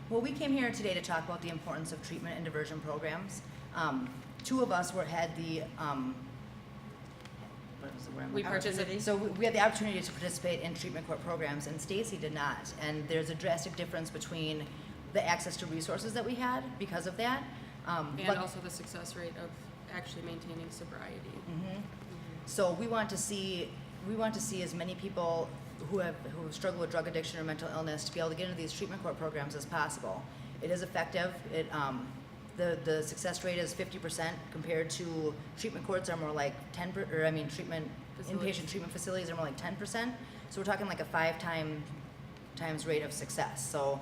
Well, we came here today to talk about the importance of treatment and diversion programs. Two of us had the what was the word? We participated. So we had the opportunity to participate in treatment court programs, and Stacey did not. And there's a drastic difference between the access to resources that we had because of that, And also the success rate of actually maintaining sobriety. So we want to see as many people who struggle with drug addiction or mental illness to be able to get into these treatment court programs as possible. It is effective. The success rate is 50% compared to treatment courts are more like 10, inpatient treatment facilities are more like 10%. So we're talking like a 5 times rate of success. So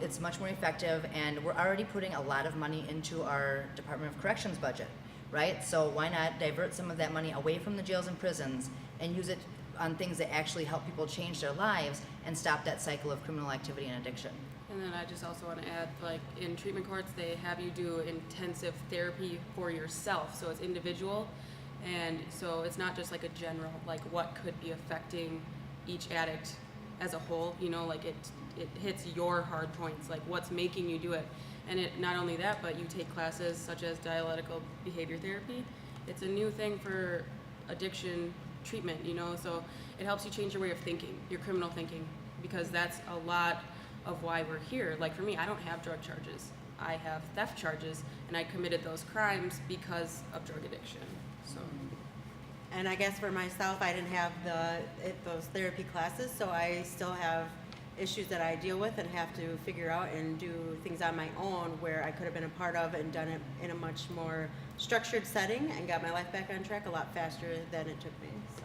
it's much more effective, and we're already putting a lot of money into our Department of Corrections budget, right? So why not divert some of that money away from the jails and prisons and use it on things that actually help people change their lives and stop that cycle of criminal activity and addiction. And then I just also want to add, like in treatment courts, they have you do intensive therapy for yourself. So it's individual. And so it's not just like a general, like what could be affecting each addict as a whole, you know, like it hits your hard points, like what's making you do it. And it not only that, but you take classes such as dialectical behavior therapy. It's a new thing for addiction treatment, you know, so it helps you change your way of thinking, your criminal thinking, because that's a lot of why we're here. Like for me, I don't have drug charges. I have theft charges, and I committed those crimes because of drug addiction. So. And I guess for myself, I didn't have those therapy classes, so I still have issues that I deal with and have to figure out and do things on my own where I could have been a part of and done it in a much more structured setting and got my life back on track a lot faster than it took me. So.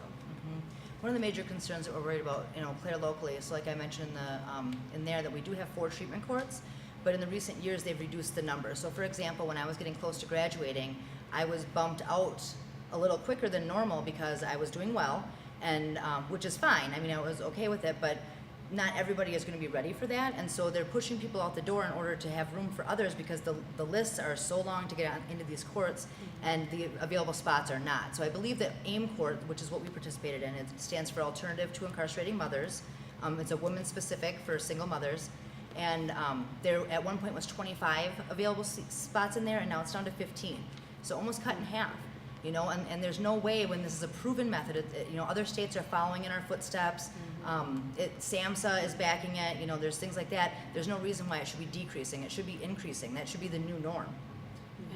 One of the major concerns that we're worried about, clear locally, is like I mentioned in there that we do have 4 treatment courts, but in the recent years they've reduced the number. So for example, when I was getting close to graduating, I was bumped out a little quicker than normal because I was doing well, and which is fine. I mean, I was okay with it, but not everybody is going to be ready for that, and so they're pushing people out the door in order to have room for others because the lists are so long to get into these courts, and the available spots are not. So I believe that AIM Court, which is what we participated in, it stands for Alternative to Incarcerating Mothers. It's a women-specific for single mothers, and there at one point was 25 available spots in there, and now it's down to 15. So almost cut in half. And there's no way when this is a proven method, other states are following in our footsteps. SAMHSA is backing it. There's things like that. There's no reason why it should be decreasing. It should be increasing. That should be the new norm.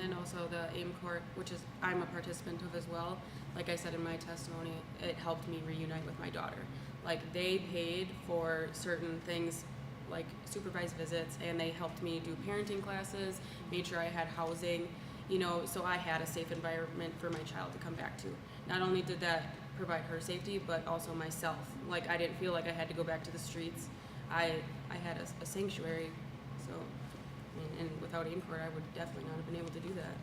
And also the AIM Court, which is I'm a participant of as well. Like I said in my testimony, it helped me reunite with my daughter. Like they paid for certain things like supervised visits, and they helped me do parenting classes, made sure I had housing, so I had a safe environment for my child to come back to. Not only did that provide her safety, but also myself. Like I didn't feel like I had to go back to the streets. I had a sanctuary, so and without AIM Court, I would definitely not have been able to do that.